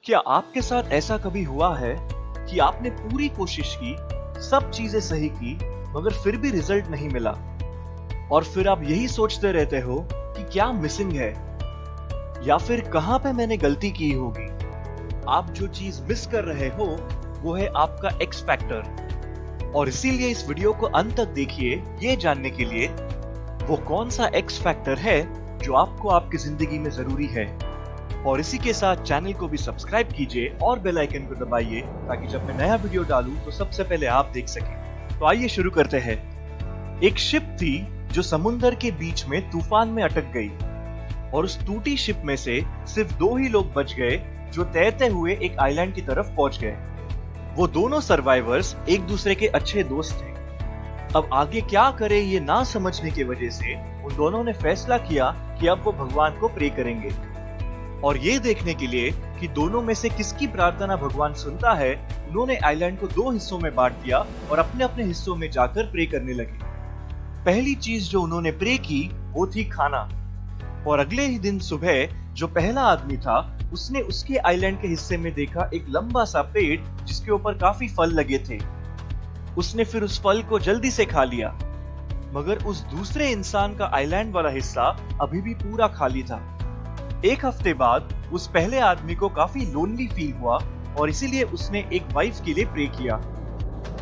क्या आपके साथ ऐसा कभी हुआ है कि आपने पूरी कोशिश की, सब चीजें सही की, मगर फिर भी रिजल्ट नहीं मिला और फिर आप यही सोचते रहते हो कि क्या मिसिंग है या फिर कहां पे मैंने गलती की होगी। आप जो चीज मिस कर रहे हो वो है आपका एक्स फैक्टर, और इसीलिए इस वीडियो को अंत तक देखिए ये जानने के लिए वो कौन सा एक्स फैक्टर है जो आपको आपकी जिंदगी में जरूरी है। और इसी के साथ चैनल को भी सब्सक्राइब कीजिए और बेल आइकन को दबाइए ताकि जब मैं नया वीडियो डालूं तो सबसे पहले आप देख सकें। तो आइए शुरू करते हैं। एक शिप थी जो समुंदर के बीच में तूफान में अटक गई और उस टूटी शिप में से सिर्फ 2 ही लोग बच गए जो तैरते हुए एक आइलैंड की तरफ पहुंच गए। वो दोनों सर्वाइवर्स एक दूसरे के अच्छे दोस्त थे। अब आगे क्या करे ये ना समझने की वजह से उन दोनों ने फैसला किया कि अब वो भगवान को प्रे करेंगे, और ये देखने के लिए कि दोनों में से किसकी प्रार्थना भगवान सुनता है, उन्होंने आइलैंड को 2 हिस्सों में बांट दिया और अपने अपने हिस्सों में जाकर प्रे करने लगे। पहली चीज जो उन्होंने प्रे की वो थी खाना, और अगले ही दिन सुबह जो पहला आदमी था उसने उसके आइलैंड के हिस्से में देखा एक लंबा सा पेड़ जिसके ऊपर काफी फल लगे थे। उसने फिर उस फल को जल्दी से खा लिया, मगर उस दूसरे इंसान का आइलैंड वाला हिस्सा अभी भी पूरा खाली था। एक हफ्ते बाद उस पहले आदमी को काफी लोनली फील हुआ और इसीलिए उसने एक वाइफ के लिए प्रे किया।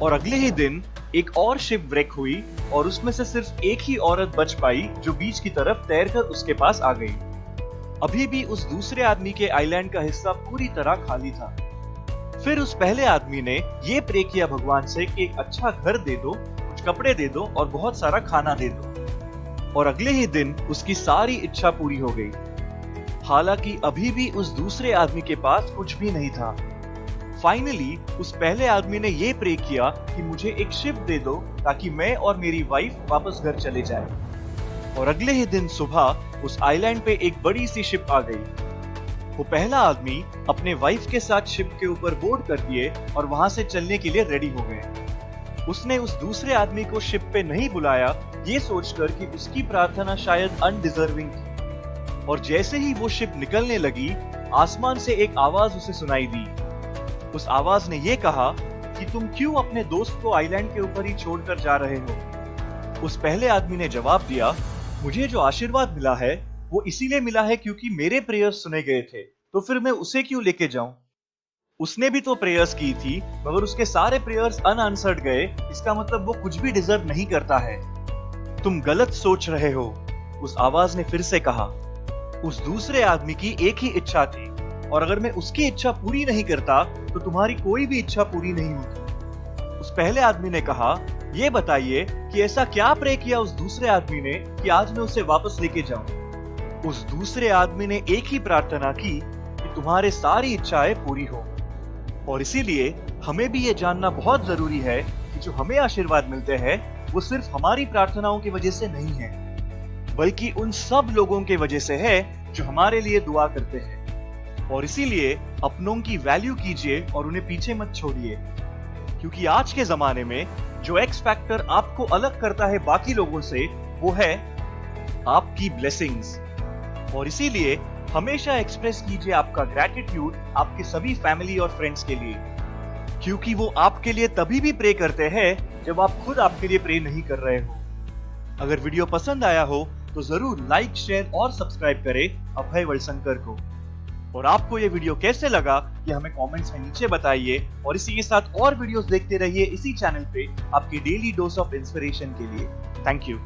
और अगले ही दिन एक और शिप व्रेक हुई और उसमें से सिर्फ एक ही औरत बच पाई जो बीच की तरफ तैरकर उसके पास आ गई। अभी भी उस दूसरे आदमी के आइलैंड का हिस्सा पूरी तरह खाली था। फिर उस पहले आदमी ने ये प्रे किया भगवान से कि एक अच्छा घर दे दो, कुछ कपड़े दे दो और बहुत सारा खाना दे दो। और अगले ही दिन उसकी सारी इच्छा पूरी हो गई। हालांकि अभी भी उस दूसरे आदमी के पास कुछ भी नहीं था। फाइनली उस पहले आदमी ने ये प्रे किया कि मुझे एक शिप दे दो ताकि मैं और मेरी वाइफ वापस घर चले जाएं। और अगले ही दिन सुबह उस आइलैंड पे एक बड़ी सी शिप आ गई। वो पहला आदमी अपने वाइफ के साथ शिप के ऊपर बोर्ड कर दिए और वहां से चलने के लिए रेडी हो गए। उसने उस दूसरे आदमी को शिप पे नहीं बुलाया ये सोचकर कि उसकी प्रार्थना शायद अनडिजर्विंग थी। और जैसे ही वो शिप निकलने लगी, आसमान से एक आवाज उसे सुनाई दी। उस आवाज ने ये कहा कि तुम क्यों अपने दोस्त को आइलैंड के ऊपर ही छोड़कर जा रहे हो। उस पहले आदमी ने जवाब दिया, मुझे जो आशीर्वाद मिला है वो इसीलिए मिला है क्योंकि मेरे प्रेयर्स सुने गए थे, तो फिर मैं उसे क्यों लेके जाऊं। उसने भी तो प्रेयर्स की थी मगर उसके सारे प्रेयर्स अनआंसर्ड गए, इसका मतलब वो कुछ भी डिजर्व नहीं करता है। तुम गलत सोच रहे हो, उस आवाज ने फिर से कहा। उस दूसरे आदमी की एक ही इच्छा थी, और अगर मैं उसकी इच्छा पूरी नहीं करता तो तुम्हारी कोई भी इच्छा पूरी नहीं होती। उस पहले आदमी ने कहा, ये बताइए कि ऐसा क्या प्रे किया उस दूसरे आदमी ने कि आज मैं उसे वापस लेके जाऊं। उस दूसरे आदमी ने एक ही प्रार्थना की कि तुम्हारे सारी इच्छाएं पूरी हो। और इसीलिए हमें भी ये जानना बहुत जरूरी है कि जो हमें आशीर्वाद मिलते हैं वो सिर्फ हमारी प्रार्थनाओं की वजह से नहीं है, बल्कि उन सब लोगों के वजह से है जो हमारे लिए दुआ करते हैं। और इसीलिए अपनों की वैल्यू कीजिए और उन्हें पीछे मत छोड़िए, क्योंकि आज के जमाने में जो एक्स फैक्टर आपको अलग करता है बाकी लोगों से वो है आपकी ब्लेसिंग्स। और इसीलिए हमेशा एक्सप्रेस कीजिए आपका ग्रैटिट्यूड आपके सभी फैमिली और फ्रेंड्स के लिए, क्योंकि वो आपके लिए तभी भी प्रे करते हैं जब आप खुद आपके लिए प्रे नहीं कर रहे हो। अगर वीडियो पसंद आया हो तो जरूर लाइक, शेयर और सब्सक्राइब करें अभय वलशंकर को। और आपको ये वीडियो कैसे लगा ये हमें कमेंट्स में नीचे बताइए, और इसी के साथ और वीडियोस देखते रहिए इसी चैनल पे आपकी डेली डोज ऑफ इंस्पिरेशन के लिए। Thank you.